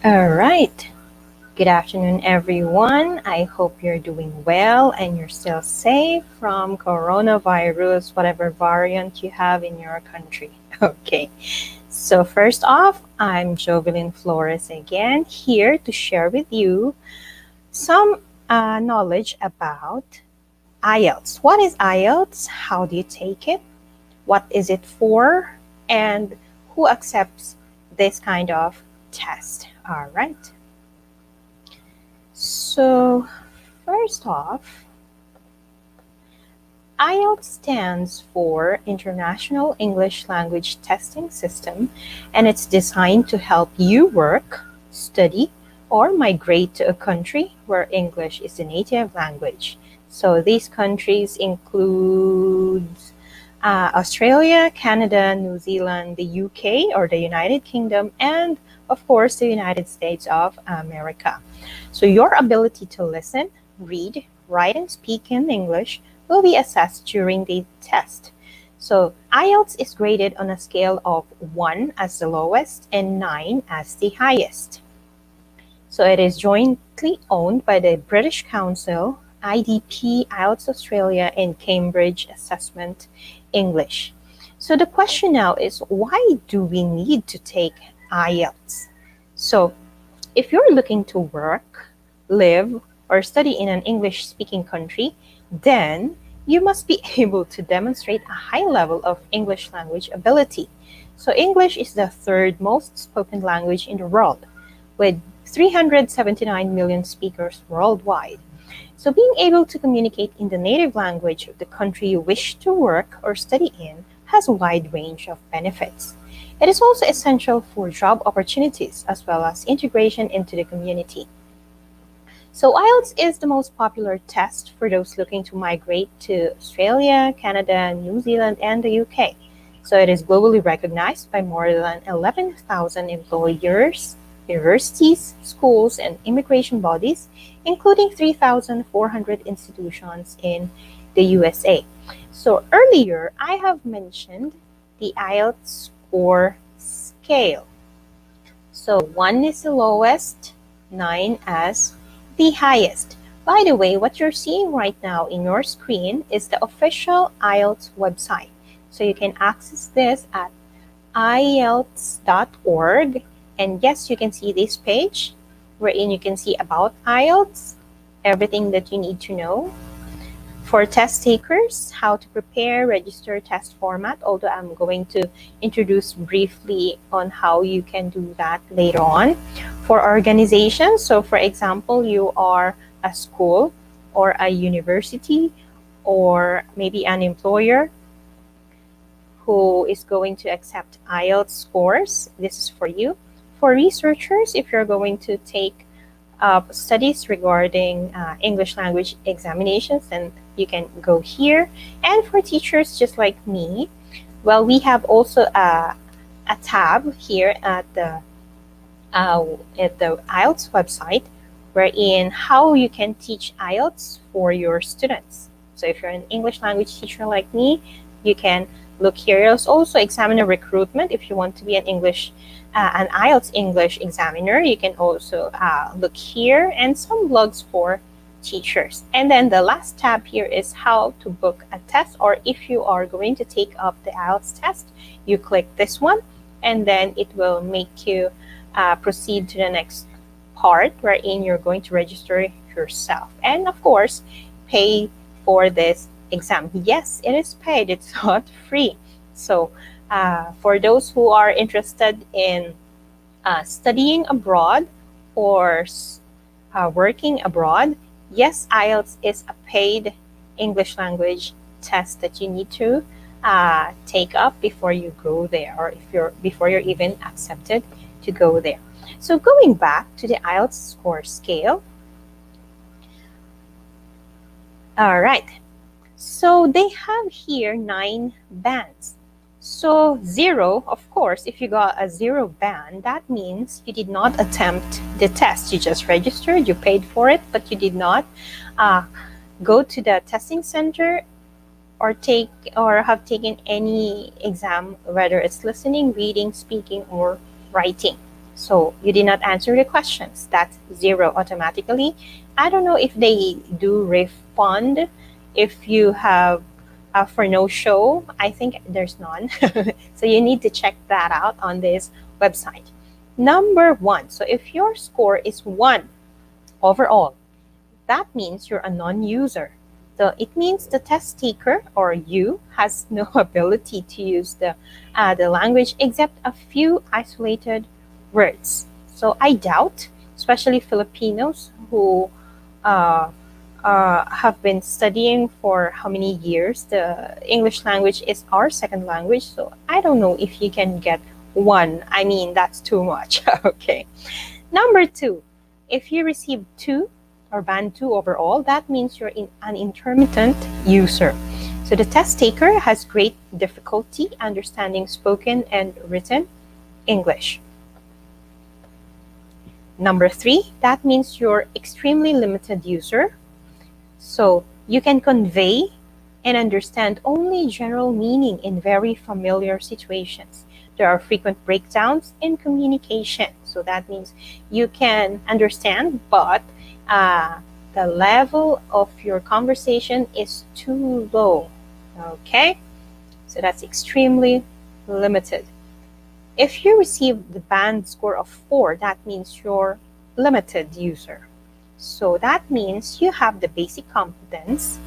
All right. Good afternoon, everyone. I hope you're doing well and you're still safe from coronavirus, whatever variant you have in your country. Okay. So, first off, I'm Jovelyn Flores again, here to share with you some knowledge about IELTS. What is IELTS? How do you take it? What is it for? And who accepts this kind of test? All right. So, first off, IELTS stands for International English Language Testing System, and it's designed to help you work, study, or migrate to a country where English is the native language. So these countries include Australia, Canada, New Zealand, the UK or the United Kingdom, and of course the United States of America. So your ability to listen, read, write, and speak in English will be assessed during the test. So IELTS is graded on a scale of 1 as the lowest and 9 as the highest. So it is jointly owned by the British Council, IDP, IELTS Australia, and Cambridge Assessment English. So the question now is, why do we need to take IELTS? So if you're looking to work, live, or study in an English-speaking country, then you must be able to demonstrate a high level of English language ability. So English is the third most spoken language in the world, with 379 million speakers worldwide. So being able to communicate in the native language of the country you wish to work or study in has a wide range of benefits. It is also essential for job opportunities as well as integration into the community. So IELTS is the most popular test for those looking to migrate to Australia, Canada, New Zealand, and the UK. So it is globally recognized by more than 11,000 employers, universities, schools, and immigration bodies, including 3,400 institutions in the USA. So earlier, I have mentioned the IELTS score scale. So 1 is the lowest, 9 as the highest. By the way, what you're seeing right now in your screen is the official IELTS website. So you can access this at IELTS.org. And yes, you can see this page wherein you can see about IELTS, everything that you need to know. For test takers, how to prepare, register, test format, although I'm going to introduce briefly on how you can do that later on. For organizations, so for example, you are a school or a university or maybe an employer who is going to accept IELTS scores, this is for you. For researchers, if you're going to take studies regarding English language examinations, then you can go here. And for teachers just like me, well, we have also a tab here at the IELTS website wherein how you can teach IELTS for your students. So if you're an English language teacher like me, you can look here. There's also examiner recruitment. If you want to be an IELTS English examiner, you can also look here, and some blogs for teachers. And then the last tab here is how to book a test, or if you are going to take up the IELTS test, you click this one, and then it will make you proceed to the next part wherein you're going to register yourself. And of course, pay for this exam. Yes, it is paid. It's not free. So for those who are interested in studying abroad or working abroad, yes, IELTS is a paid English language test that you need to take up before you go there, or before you're even accepted to go there. So going back to the IELTS score scale. All right. So they have here 9 bands. So 0, of course, if you got a 0 band, that means you did not attempt the test. You just registered, you paid for it, but you did not go to the testing center or have taken any exam, whether it's listening, reading, speaking, or writing. So you did not answer the questions. That's 0 automatically. I don't know if they do refund if you have for no show. I think there's none. So you need to check that out on this website. Number 1. So if your score is 1 overall, that means you're a non-user. So it means the test taker or you has no ability to use the language except a few isolated words. So I doubt, especially Filipinos who have been studying for how many years. The English language is our second language, so I don't know if you can get 1. I mean, that's too much. Okay. Number 2, if you receive 2 or band 2 overall, that means you're an intermittent user. So the test taker has great difficulty understanding spoken and written English. Number 3, that means you're extremely limited user. So you can convey and understand only general meaning in very familiar situations. There are frequent breakdowns in communication. So that means you can understand, but the level of your conversation is too low. Okay? So that's extremely limited. If you receive the band score of 4, that means you're limited user. So that means you have the basic competence,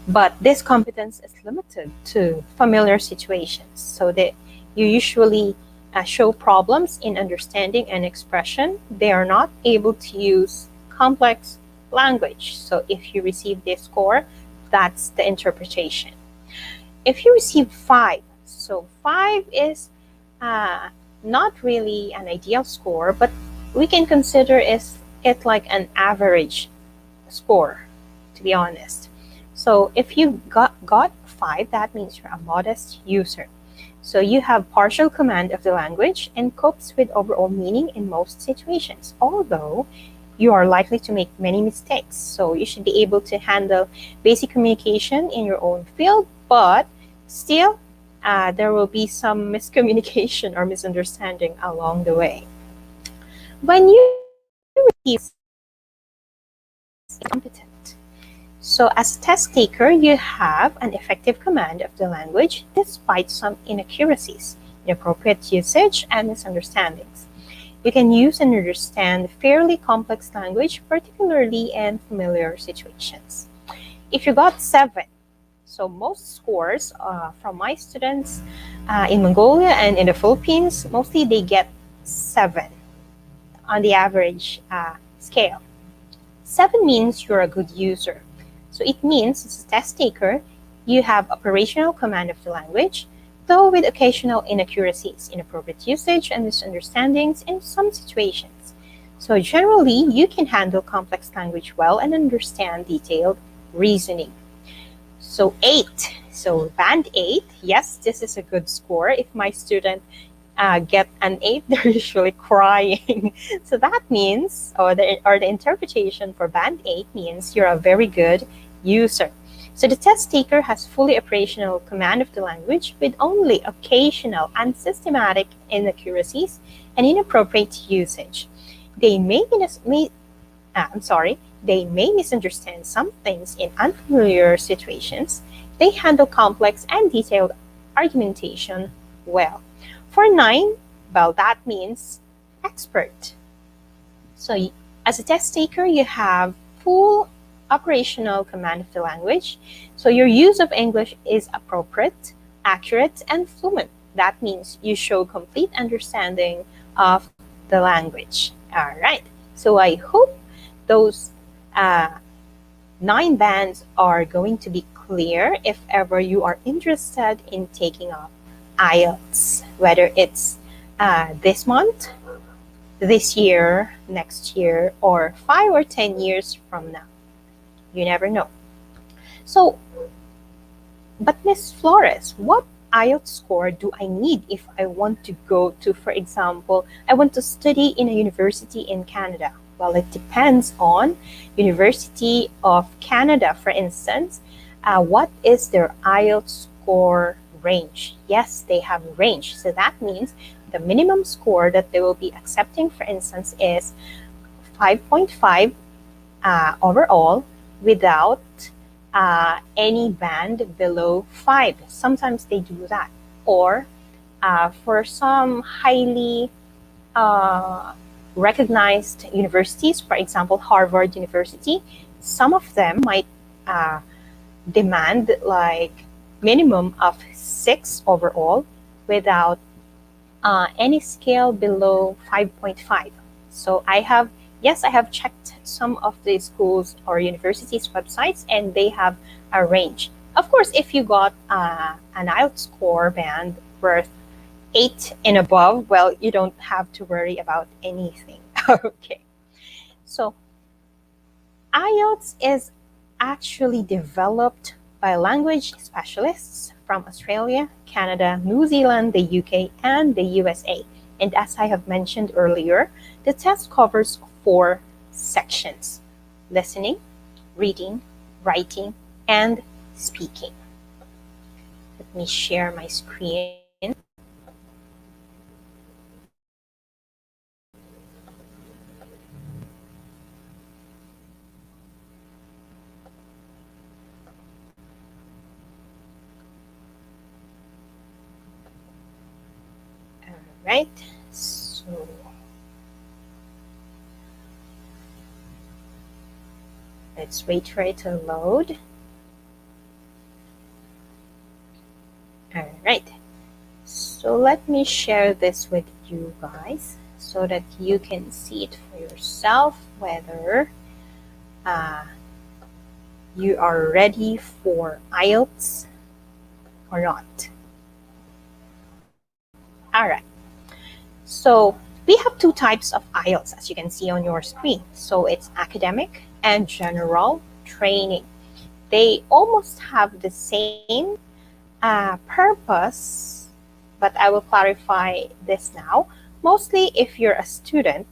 but this competence is limited to familiar situations. So that you usually show problems in understanding and expression. They are not able to use complex language. So if you receive this score, that's the interpretation. If you receive 5, so 5 is not really an ideal score, but we can consider it like an average score, to be honest. So if you got 5, that means you're a modest user. So you have partial command of the language and copes with overall meaning in most situations, although you are likely to make many mistakes. So you should be able to handle basic communication in your own field, but still there will be some miscommunication or misunderstanding along the way. When you receive competent. So as a test taker, you have an effective command of the language despite some inaccuracies, inappropriate usage, and misunderstandings. You can use and understand fairly complex language, particularly in familiar situations. If you got 7, so most scores from my students in Mongolia and in the Philippines, mostly they get 7 on the average scale. 7 means you're a good user. So it means, as a test taker, you have operational command of the language, though with occasional inaccuracies, inappropriate usage, and misunderstandings in some situations. So generally, you can handle complex language well and understand detailed reasoning. So 8. So band 8, yes, this is a good score. If my student get an 8, they're usually crying. So that means, or the interpretation for band 8 means you're a very good user. So the test taker has fully operational command of the language with only occasional unsystematic inaccuracies and inappropriate usage. They may misunderstand some things in unfamiliar situations. They handle complex and detailed argumentation well. For 9, well, that means expert. So as a test taker, you have full operational command of the language. So your use of English is appropriate, accurate, and fluent. That means you show complete understanding of the language. All right. So I hope those 9 bands are going to be clear if ever you are interested in taking up IELTS, whether it's this month, this year, next year, or 5 or 10 years from now. You never know. So, but Miss Flores, what IELTS score do I need if I want to go to, for example, I want to study in a university in Canada? Well, it depends on University of Canada, for instance. What is their IELTS score range? Yes, they have a range. So that means the minimum score that they will be accepting, for instance, is 5.5 overall without any band below 5. Sometimes they do that. Or for some highly recognized universities, for example, Harvard University, some of them might demand like minimum of 6 overall without any scale below 5.5. So I have checked some of the schools or universities' websites, and they have a range. Of course, if you got an IELTS score band worth 8 and above, well, you don't have to worry about anything. Okay. So IELTS is actually developed by language specialists from Australia, Canada, New Zealand, the UK, and the USA. And as I have mentioned earlier, the test covers 4 sections: listening, reading, writing, and speaking. Let me share my screen. Right, so let's wait for it to load. All right, so let me share this with you guys so that you can see it for yourself whether you are ready for IELTS or not. All right. So we have 2 types of IELTS, as you can see on your screen. So it's academic and general training. They almost have the same purpose, but I will clarify this now. Mostly if you're a student,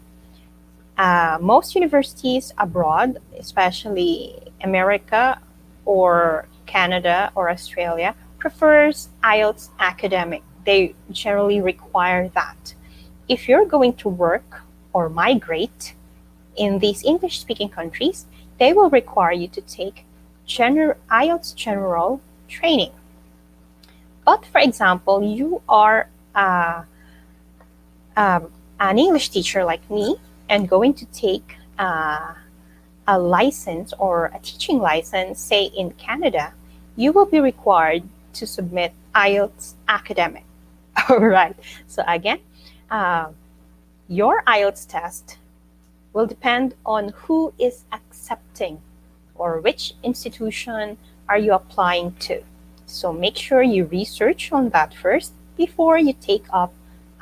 most universities abroad, especially America or Canada or Australia, prefers IELTS Academic. They generally require that. If you're going to work or migrate in these English-speaking countries, they will require you to take IELTS General training. But for example, you are an English teacher like me and going to take a license or a teaching license, say in Canada, you will be required to submit IELTS Academic. All right. So again, your IELTS test will depend on who is accepting or which institution are you applying to. So make sure you research on that first before you take up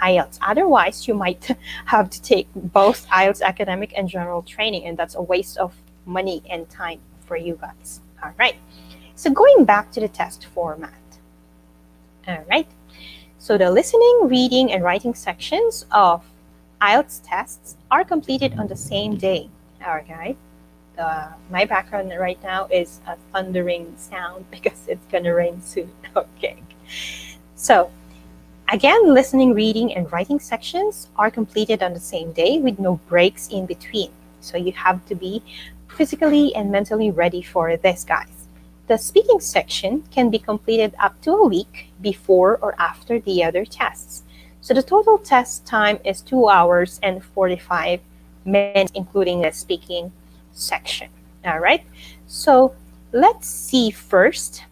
IELTS. Otherwise, you might have to take both IELTS Academic and General Training, and that's a waste of money and time for you guys. All right. So going back to the test format. All right. So the listening, reading, and writing sections of IELTS tests are completed on the same day. All right. My background right now is a thundering sound because it's going to rain soon. Okay. So again, listening, reading, and writing sections are completed on the same day with no breaks in between. So you have to be physically and mentally ready for this, guys. The speaking section can be completed up to a week before or after the other tests. So the total test time is 2 hours and 45 minutes, including the speaking section. All right. So let's see first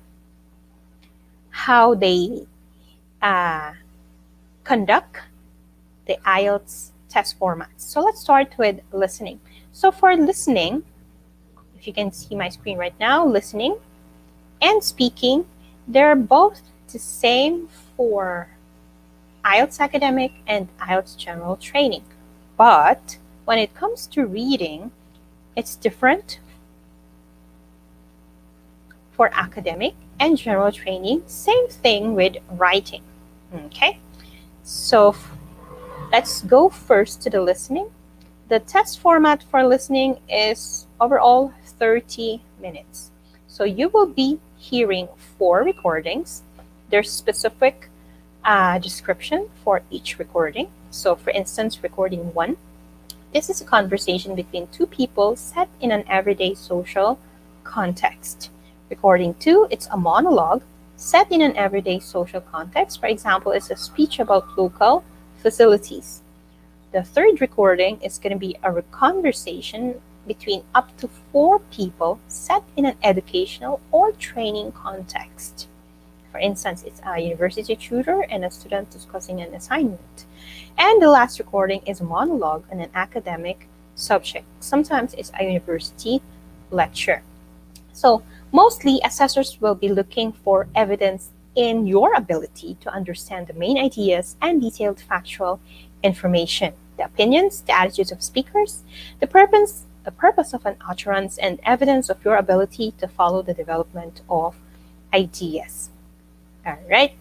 how they conduct the IELTS test format. So let's start with listening. So for listening, if you can see my screen right now, listening and speaking, they're both the same for IELTS Academic and IELTS General Training. But when it comes to reading, it's different for academic and general training. Same thing with writing. Okay, so let's go first to the listening. The test format for listening is overall 30 minutes. So you will be hearing 4 recordings. There's specific a description for each recording. So for instance, recording 1, this is a conversation between two people set in an everyday social context. Recording 2, it's a monologue set in an everyday social context. For example, it's a speech about local facilities. The third recording is going to be a conversation between up to 4 people set in an educational or training context. For instance, it's a university tutor and a student discussing an assignment. And the last recording is a monologue on an academic subject. Sometimes it's a university lecture. So mostly assessors will be looking for evidence in your ability to understand the main ideas and detailed factual information, the opinions, the attitudes of speakers, the purpose of an utterance, and evidence of your ability to follow the development of ideas. All right.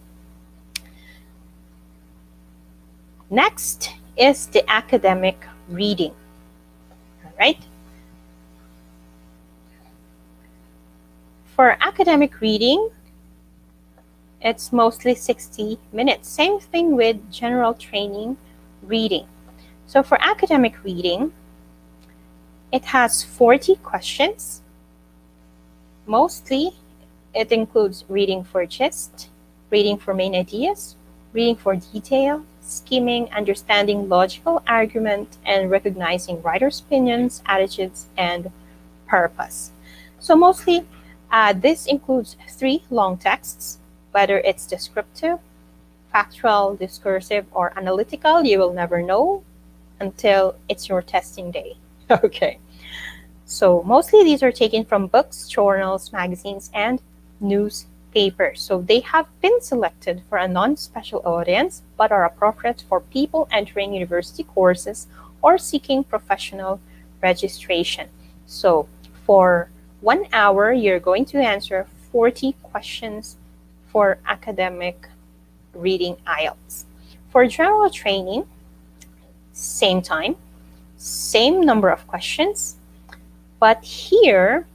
Next is the academic reading. All right. For academic reading, it's mostly 60 minutes. Same thing with general training reading. So for academic reading, it has 40 questions. Mostly, it includes reading for gist, reading for main ideas, reading for detail, skimming, understanding logical argument, and recognizing writer's opinions, attitudes, and purpose. So mostly, this includes 3 long texts, whether it's descriptive, factual, discursive, or analytical. You will never know until it's your testing day. Okay. So mostly these are taken from books, journals, magazines, and newspapers. So they have been selected for a non-special audience, but are appropriate for people entering university courses or seeking professional registration. So for 1 hour, you're going to answer 40 questions for academic reading IELTS. For general training, same time, same number of questions, but here,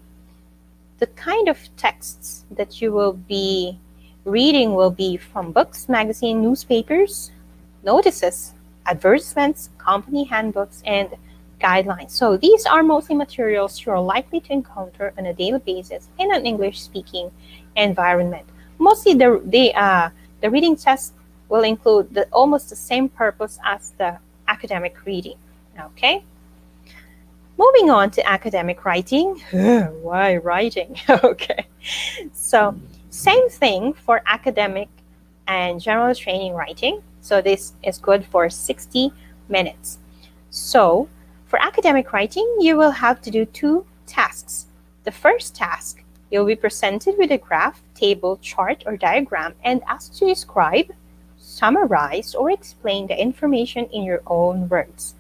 the kind of texts that you will be reading will be from books, magazine, newspapers, notices, advertisements, company handbooks, and guidelines. So these are mostly materials you are likely to encounter on a daily basis in an English-speaking environment. Mostly the reading test will include almost the same purpose as the academic reading. Okay? Moving on to academic writing. Why writing? Okay. So same thing for academic and general training writing. So this is good for 60 minutes. So for academic writing, you will have to do 2 tasks. The first task, you'll be presented with a graph, table, chart, or diagram and asked to describe, summarize, or explain the information in your own words.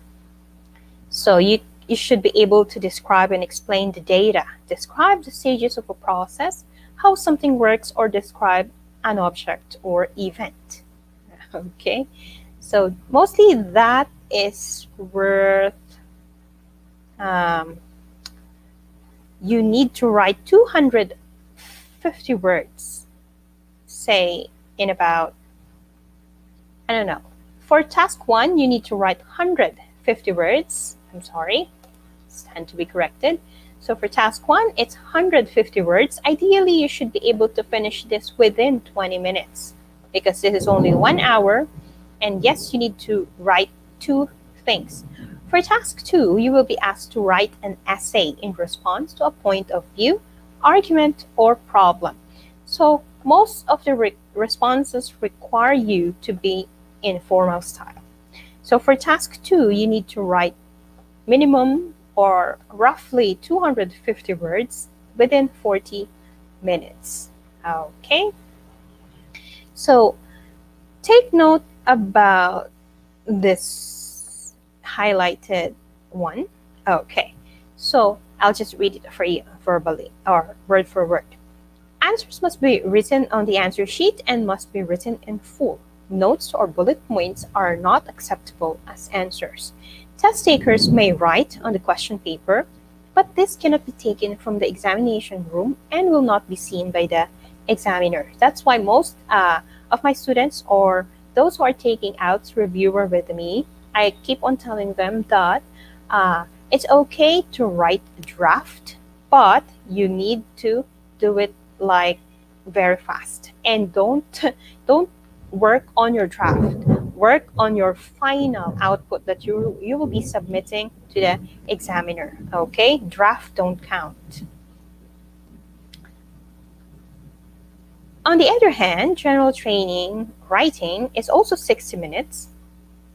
So you should be able to describe and explain the data, describe the stages of a process, how something works, or describe an object or event. Okay, so mostly that is worth, you need to write 250 words, say in about, I don't know. For task 1, you need to write 150 words. I'm sorry, stand to be corrected. So for task 1, it's 150 words. Ideally, you should be able to finish this within 20 minutes because this is only 1 hour. And yes, you need to write 2 things. For task 2, you will be asked to write an essay in response to a point of view, argument, or problem. So most of the responses require you to be in formal style. So for task 2, you need to write minimum or roughly 250 words within 40 minutes. Okay? So take note about this highlighted one. Okay, so I'll just read it for you verbally or word for word. Answers must be written on the answer sheet and must be written in full. Notes or bullet points are not acceptable as answers. Test takers may write on the question paper, but this cannot be taken from the examination room and will not be seen by the examiner. That's why most of my students or those who are taking IELTS reviewer with me, I keep on telling them that it's okay to write a draft, but you need to do it like very fast, and don't work on your draft. Work on your final output that you will be submitting to the examiner. Okay, draft don't count. On the other hand, general training writing is also 60 minutes.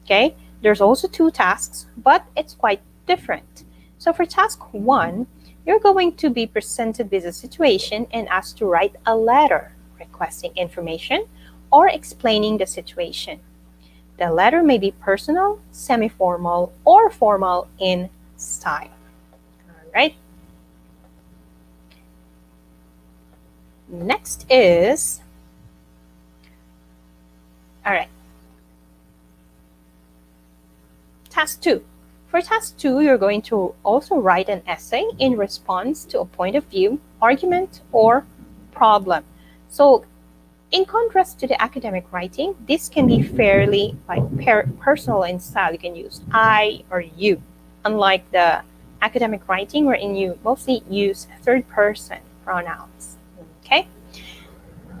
Okay, there's also 2 tasks, but it's quite different. So for task 1, you're going to be presented with a situation and asked to write a letter requesting information or explaining the situation. The letter may be personal, semi-formal, or formal in style. All right. Next is, all right, task 2. For task 2, you're going to also write an essay in response to a point of view, argument, or problem. So in contrast to the academic writing, this can be fairly like personal in style. You can use I or you, unlike the academic writing wherein you mostly use third person pronouns. Okay,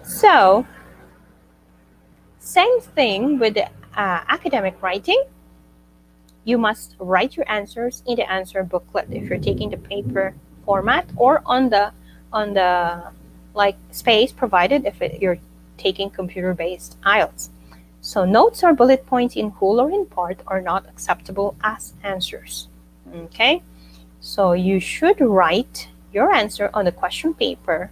so same thing with the academic writing. You must write your answers in the answer booklet if you're taking the paper format, or on the like space provided if you're taking computer-based IELTS. So notes or bullet points in whole or in part are not acceptable as answers. Okay, so you should write your answer on the question paper.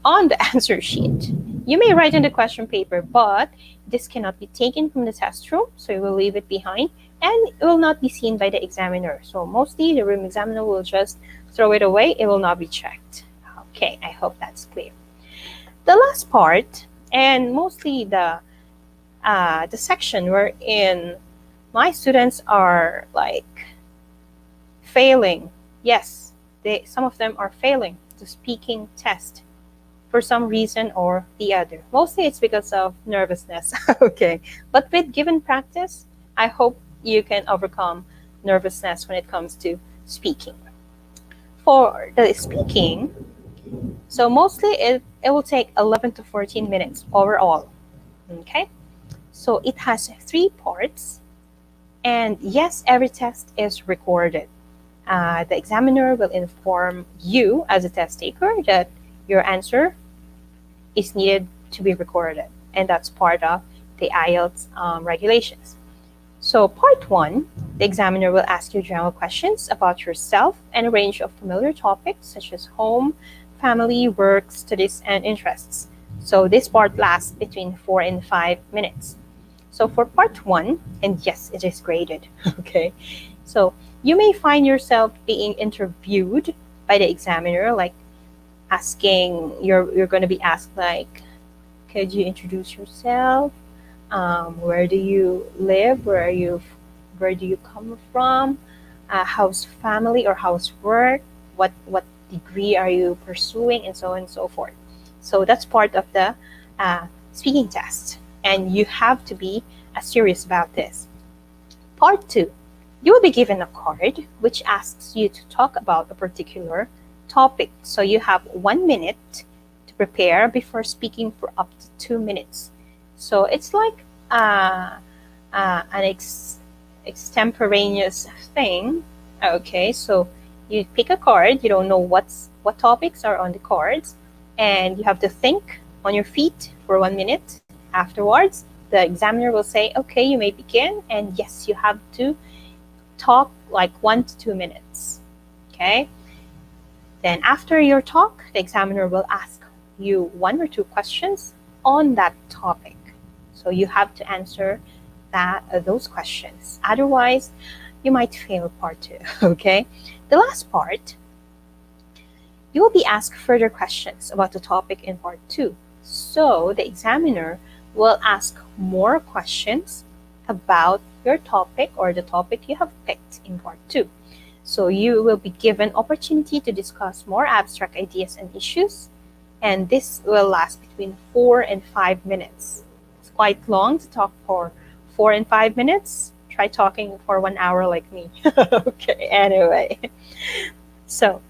On the answer sheet. You may write on the question paper, but this cannot be taken from the test room, so you will leave it behind and it will not be seen by the examiner. So mostly the room examiner will just throw it away. It will not be checked. Okay, I hope that's clear. The last part, and mostly the section wherein my students are like failing. Yes, some of them are failing the speaking test for some reason or the other. Mostly it's because of nervousness. Okay, but with given practice, I hope you can overcome nervousness when it comes to speaking. For the speaking, so mostly it will take 11 to 14 minutes overall. Okay, so it has 3 parts, and yes, every test is recorded. The examiner will inform you as a test taker that your answer is needed to be recorded, and that's part of the IELTS regulations. So part 1, the examiner will ask you general questions about yourself and a range of familiar topics such as home, family, work, studies, and interests. So this part lasts between 4 and 5 minutes. So for part 1, and yes, it is graded, okay? So you may find yourself being interviewed by the examiner, like asking, you're going to be asked like, could you introduce yourself? Where do you live? Where do you come from? How's family or how's work? What degree are you pursuing? And so on and so forth. So that's part of the speaking test, and you have to be serious about this. Part 2, you will be given a card which asks you to talk about a particular topic. So you have 1 minute to prepare before speaking for up to 2 minutes. So it's like an extemporaneous thing. Okay, so you pick a card, you don't know what topics are on the cards, and you have to think on your feet for 1 minute. Afterwards, the examiner will say, okay, you may begin, and yes, you have to talk like 1 to 2 minutes. Okay, then after your talk, the examiner will ask you 1 or 2 questions on that topic. So you have to answer those questions. Otherwise, you might fail part 2. Okay, the last part, you will be asked further questions about the topic in part 2. So the examiner will ask more questions about your topic or the topic you have picked in part 2. So you will be given opportunity to discuss more abstract ideas and issues and this will last between 4 and 5 minutes. It's quite long to talk for 4 and 5 minutes. Try talking for 1 hour like me. Okay, anyway. So,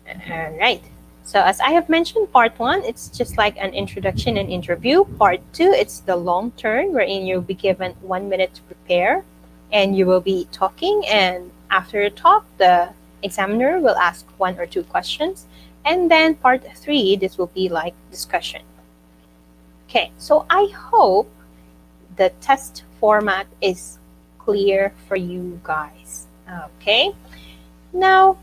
all right. So as I have mentioned, part one, it's just like an introduction and interview. Part two, it's the long term, wherein you'll be given 1 minute to prepare, and you will be talking. And after your talk, the examiner will ask 1 or 2 questions. And then part three, this will be like discussion. Okay, so I hope the test format is clear for you guys. Okay, now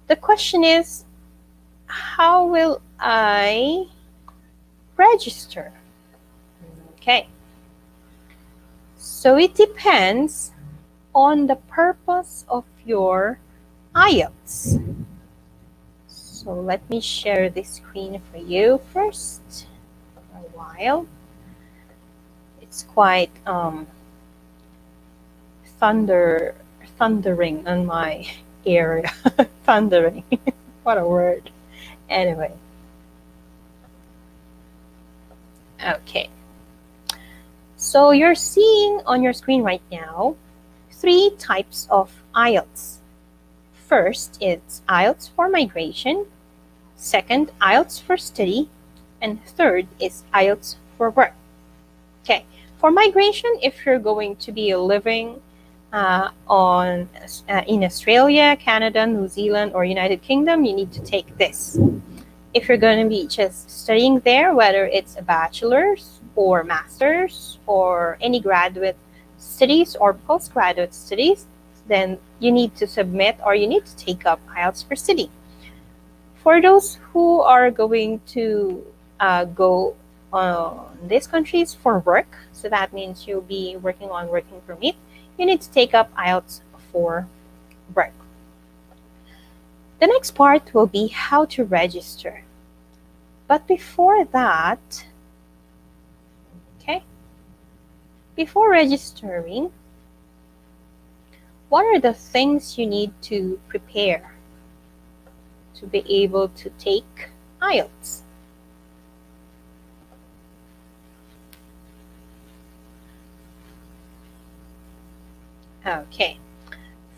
the question is, how will I register? Okay, so it depends on the purpose of your IELTS. So let me share this screen for you first for a while. It's quite thundering on my area. Thundering. What a word. Anyway. Okay. So you're seeing on your screen right now 3 types of IELTS. First is IELTS for migration. Second, IELTS for study. And third is IELTS for work. Okay. For migration, if you're going to be living in Australia, Canada, New Zealand, or United Kingdom, you need to take this. If you're going to be just studying there, whether it's a bachelor's or master's or any graduate studies or postgraduate studies, then you need to submit or you need to take up IELTS for study. For those who are going to go on these countries for work, so that means you'll be working on working permit, you need to take up IELTS for work. The next part will be how to register. But before that, okay, before registering, what are the things you need to prepare to be able to take IELTS? Okay,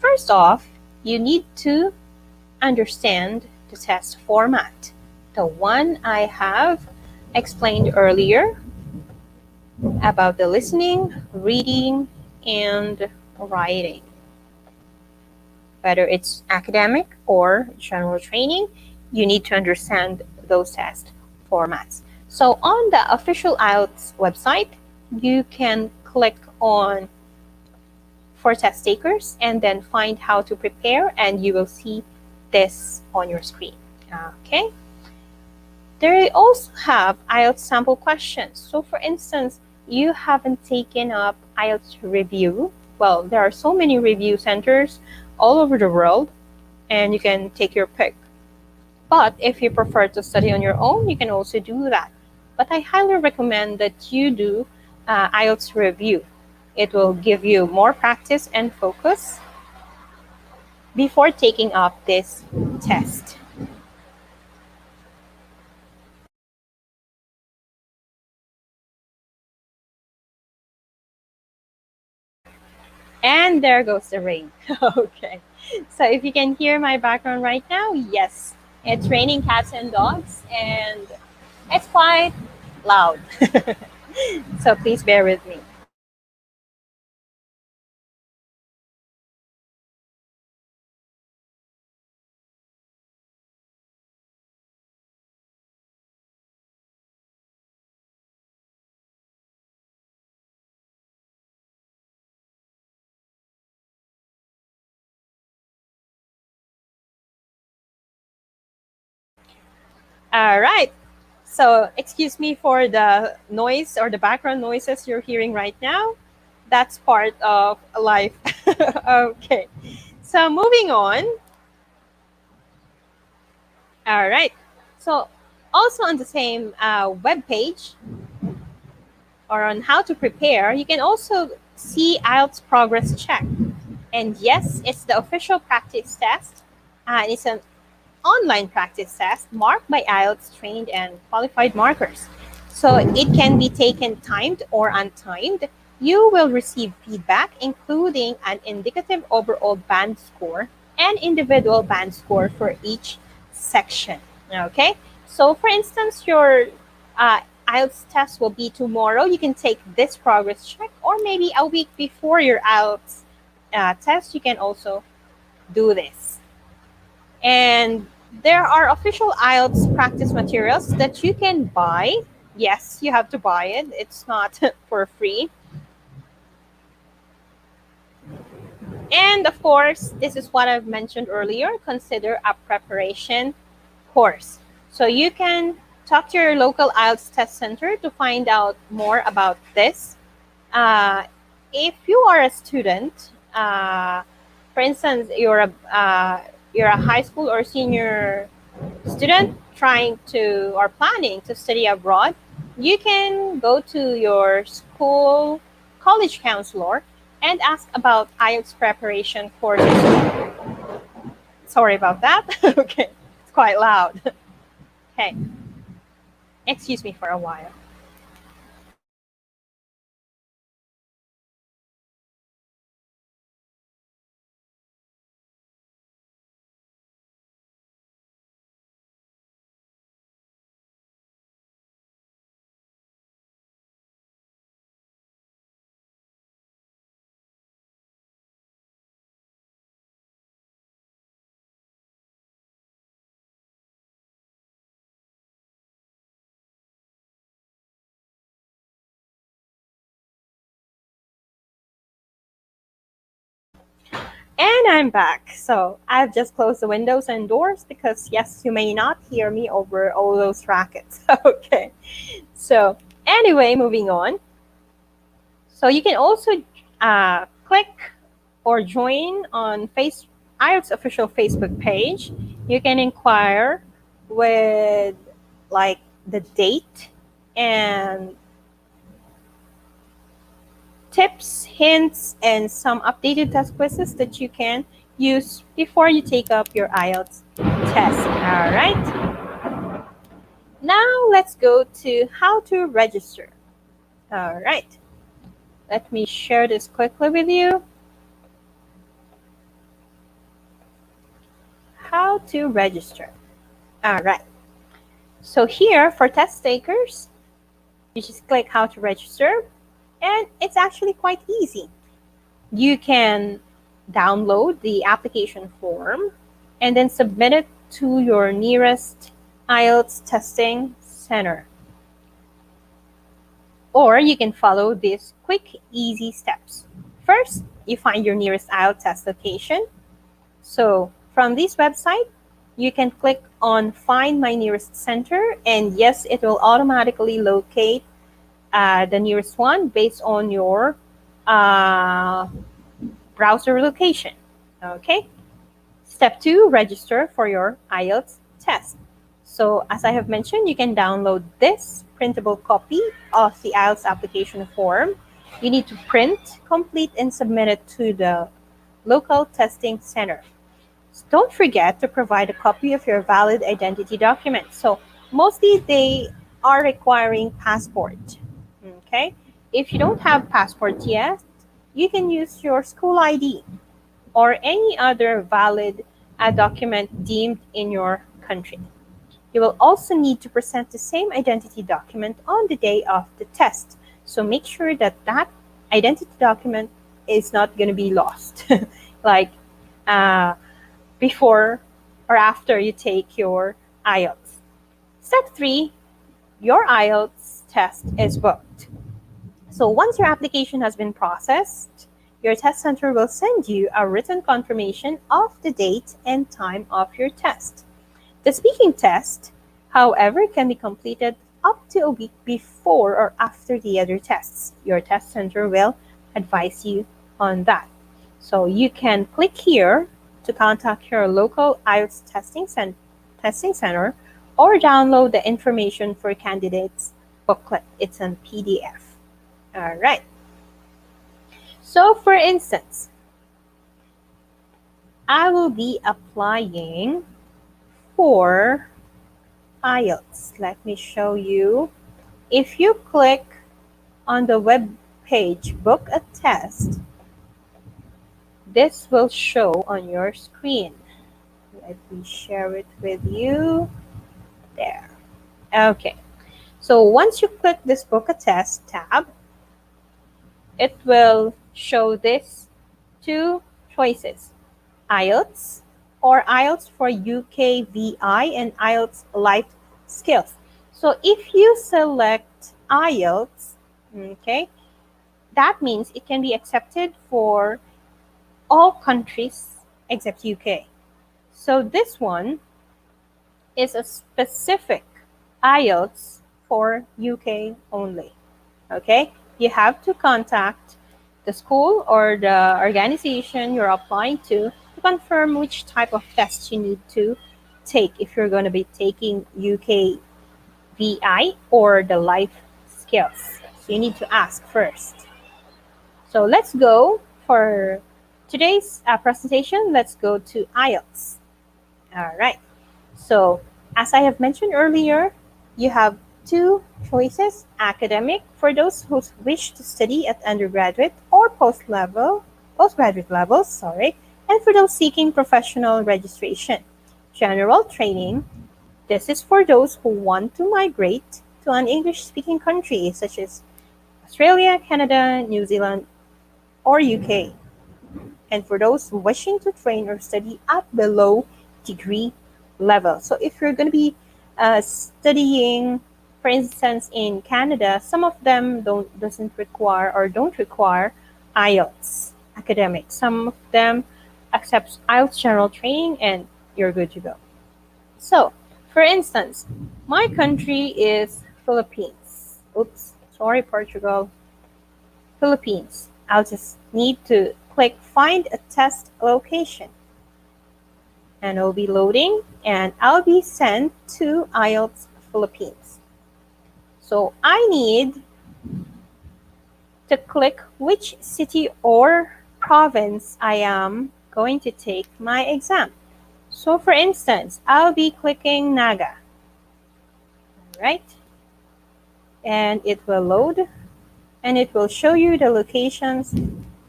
first off, you need to understand the test format, the one I have explained earlier about the listening, reading, and writing. Whether it's academic or general training, you need to understand those test formats. So on the official IELTS website, you can click on for test takers and then find how to prepare, and you will see this on your screen. Okay. They also have IELTS sample questions. So for instance, you haven't taken up IELTS review. Well, there are so many review centers all over the world, and you can take your pick. But if you prefer to study on your own, you can also do that. But I highly recommend that you do IELTS review. It will give you more practice and focus before taking up this test. And there goes the rain. Okay. So if you can hear my background right now, yes, it's raining cats and dogs, and it's quite loud. So please bear with me. All right. So excuse me for the noise or the background noises you're hearing right now. That's part of life. Okay. So moving on. All right. So also on the same web page or on how to prepare, you can also see IELTS progress check. And yes, it's the official practice test. And it's an online practice test marked by IELTS trained and qualified markers. So it can be taken timed or untimed. You will receive feedback, including an indicative overall band score and individual band score for each section. Okay? So, for instance, your IELTS test will be tomorrow. You can take this progress check, or maybe a week before your IELTS test, you can also do this. And there are official IELTS practice materials that you can buy. Yes, you have to buy it, it's not for free. And of course, this is what I've mentioned earlier, consider a preparation course. So you can talk to your local IELTS test center to find out more about this. Uh, if you are a student, for instance, you're a high school or senior student trying to or planning to study abroad, you can go to your school college counselor and ask about IELTS preparation courses. Sorry about that. Okay, it's quite loud. Okay, excuse me for a while. And I'm back. So I've just closed the windows and doors because, yes, you may not hear me over all those rackets. Okay. So, anyway, moving on. So you can also click or join on IELTS official Facebook page. You can inquire with like the date and tips, hints, and some updated test quizzes that you can use before you take up your IELTS test. All right. Now let's go to how to register. All right. Let me share this quickly with you. How to register. All right. So here for test takers, you just click how to register, and it's actually quite easy. You can download the application form and then submit it to your nearest IELTS testing center. Or you can follow these quick, easy steps. First, you find your nearest IELTS test location. So from this website, you can click on Find My Nearest Center, and yes, it will automatically locate the nearest one based on your browser location. Okay. Step 2, register for your IELTS test. So as I have mentioned, you can download this printable copy of the IELTS application form. You need to print, complete, and submit it to the local testing center. Don't forget to provide a copy of your valid identity document. So mostly they are requiring passport. Okay? If you don't have passport yet, you can use your school ID or any other valid document deemed in your country. You will also need to present the same identity document on the day of the test. So make sure that that identity document is not going to be lost. Like uh, before or after you take your IELTS. Step 3, your IELTS test is booked. So once your application has been processed, your test center will send you a written confirmation of the date and time of your test. The speaking test, however, can be completed up to a week before or after the other tests. Your test center will advise you on that. So you can click here to contact your local IELTS testing center or download the information for candidates booklet. It's in PDF. All right. So for instance, I will be applying for IELTS. Let me show you. If you click on the web page, book a test, this will show on your screen. Let me share it with you. There. Okay. So once you click this book a test tab, it will show this two choices: IELTS or IELTS for UK VI and IELTS Life Skills. So if you select IELTS, okay, that means it can be accepted for all countries except UK. So this one is a specific IELTS for UK only. Okay, you have to contact the school or the organization you're applying to confirm which type of test you need to take if you're going to be taking UK VI or the life skills. So you need to ask first. So let's go for today's presentation. Let's go to IELTS. All right. So as I have mentioned earlier, you have two choices: academic for those who wish to study at undergraduate or postgraduate levels, and for those seeking professional registration. General training, this is for those who want to migrate to an English-speaking country such as Australia, Canada, New Zealand, or UK. And for those wishing to train or study at below degree level. So if you're going to be studying, for instance, in Canada, some of them don't require IELTS academic. Some of them accept IELTS general training, and you're good to go. So, for instance, my country is Philippines. Oops, sorry, Portugal. Philippines. I'll just need to click find a test location. And it'll be loading, and I'll be sent to IELTS Philippines. So I need to click which city or province I am going to take my exam. So for instance, I'll be clicking Naga. All right. And it will load, and it will show you the locations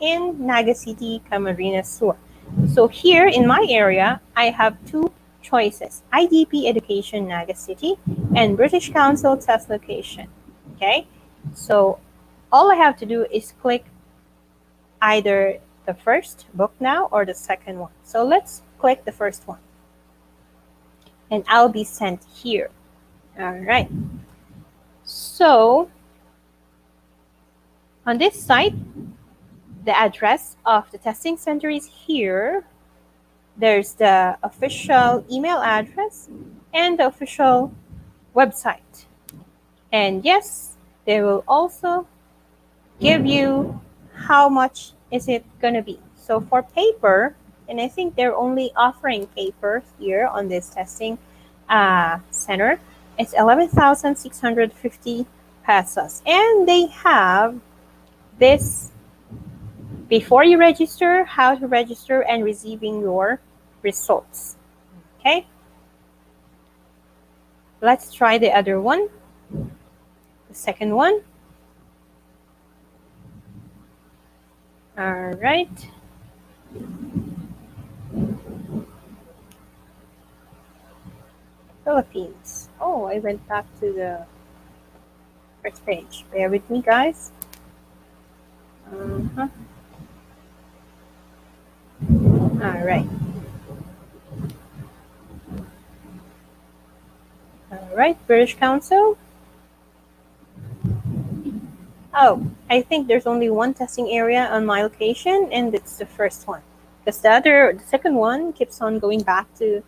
in Naga City, Camarines Sur. So here in my area, I have two choices: IDP Education Naga City and British Council test location. Okay, so all I have to do is click either the first, book now, or the second one. So let's click the first one, and I'll be sent here. All right. So on this site, the address of the testing center is here. There's the official email address and the official website. And yes, they will also give you how much is it going to be. So for paper, and I think they're only offering paper here on this testing center, it's 11,650 pesos. And they have this before you register, how to register, and receiving your results. Okay, let's try the other one, the second one. All right. Philippines. Oh, I went back to the first page. Bear with me, guys. All right. All right, British Council. Oh, I think there's only one testing area on my location, and it's the first one. Because the second one keeps on going back to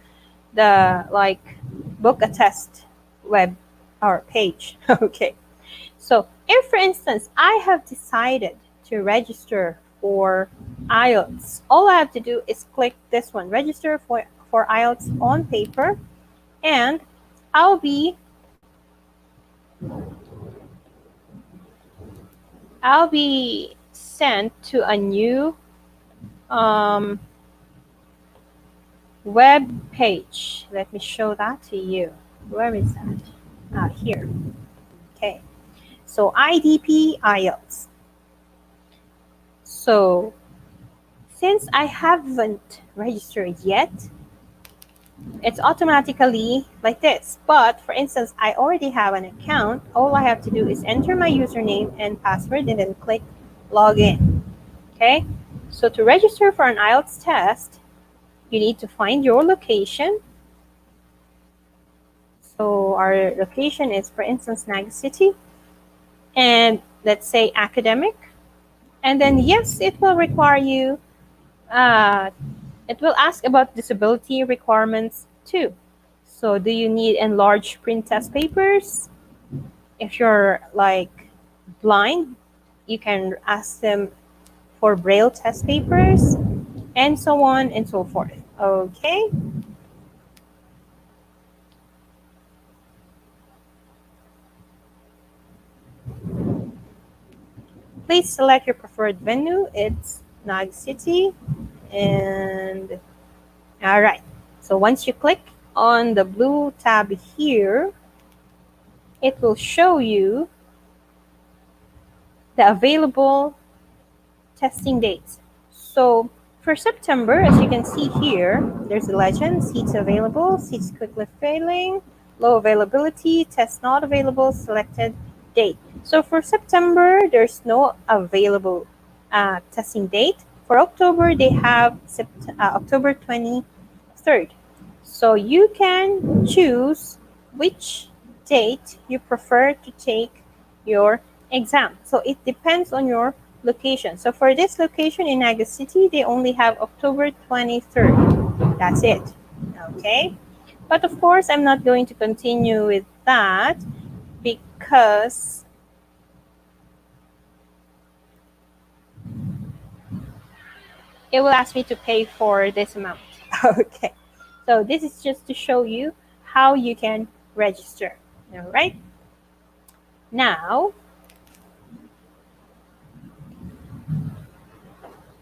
the book a test web or page. Okay. So if, for instance, I have decided to register for IELTS, all I have to do is click this one, register for IELTS on paper, and I'll be sent to a new web page. Let me show that to you. Where is that? Here. Okay. So IDP IELTS. So since I haven't registered yet, it's automatically like this. But for instance, I already have an account. All I have to do is enter my username and password and then click login. Okay. So to register for an IELTS test, you need to find your location. So our location is, for instance, Naga City. And let's say academic. And then yes, it will require you, it will ask about disability requirements too. So do you need enlarged print test papers? If you're like blind, you can ask them for braille test papers and so on and so forth. Okay. Please select your preferred venue. It's Naga City. And all right. So once you click on the blue tab here, it will show you the available testing dates. So for September, as you can see here, there's a legend, seats available, seats quickly filling, low availability, test not available, selected date. So for September, there's no available testing date. For October, they have October 23rd. So you can choose which date you prefer to take your exam. So it depends on your location. So for this location in Naga City, they only have October 23rd. That's it. Okay. But of course, I'm not going to continue with that because it will ask me to pay for this amount. Okay. So this is just to show you how you can register. All right. Now,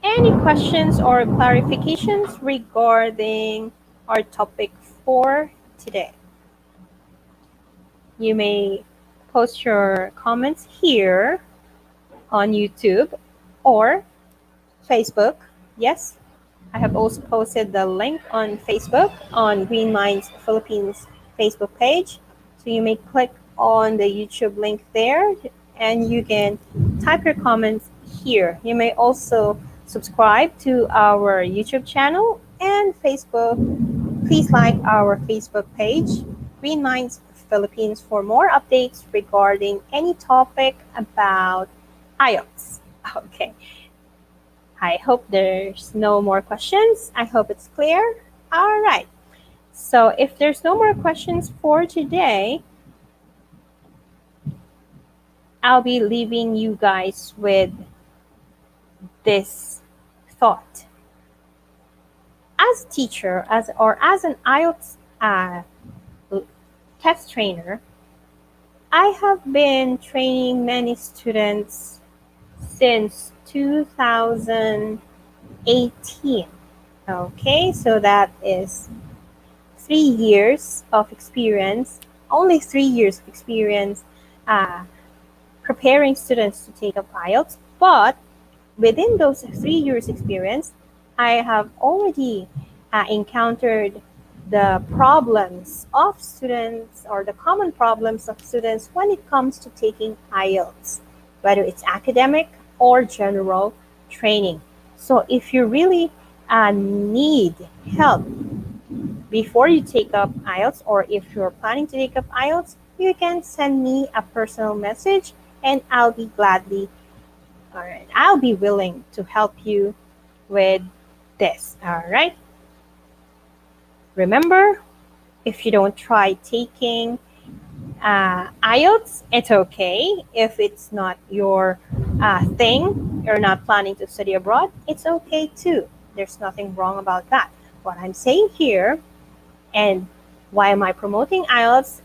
any questions or clarifications regarding our topic for today? You may post your comments here on YouTube or Facebook. Yes, I have also posted the link on Facebook on Green Minds Philippines Facebook page. So you may click on the YouTube link there and you can type your comments here. You may also subscribe to our YouTube channel and Facebook. Please like our Facebook page, Green Minds Philippines, for more updates regarding any topic about IELTS. Okay. I hope there's no more questions. I hope it's clear. All right. So if there's no more questions for today, I'll be leaving you guys with this thought. As a teacher, as an IELTS test trainer, I have been training many students since 2018. Okay, so that is 3 years of experience, only 3 years of experience preparing students to take up IELTS. But within those 3 years experience, I have already encountered the problems of students or the common problems of students when it comes to taking IELTS, whether it's academic or general training. So if you really need help before you take up IELTS, or if you're planning to take up IELTS, you can send me a personal message and I'll be willing to help you with this. All right. Remember, if you don't try taking IELTS, it's okay. If it's not your thing, you're not planning to study abroad, it's okay too. There's nothing wrong about that. What I'm saying here, and why am I promoting IELTS,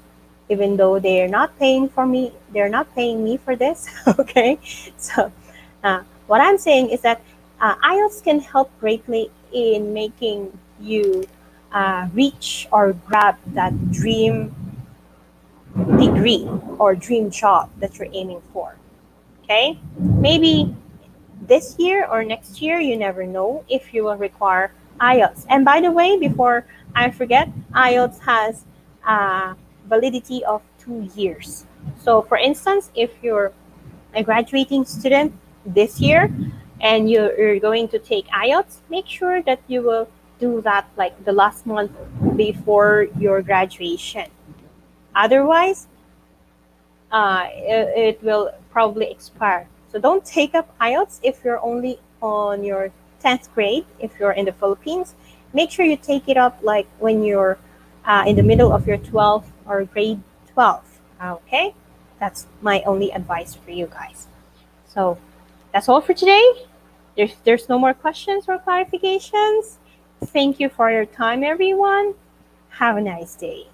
even though they're not paying me for this, okay? So what I'm saying is that IELTS can help greatly in making you reach or grab that dream degree or dream job that you're aiming for. Okay? Maybe this year or next year, you never know if you will require IELTS. And by the way, before I forget, IELTS has a validity of 2 years. So, for instance, if you're a graduating student this year and you're going to take IELTS, make sure that you will do that like the last month before your graduation. Otherwise, it will probably expire. So don't take up IELTS if you're only on your 10th grade, if you're in the Philippines. Make sure you take it up like when you're in the middle of your 12th or grade 12. Okay? That's my only advice for you guys. So that's all for today. There's no more questions or clarifications. Thank you for your time, everyone. Have a nice day.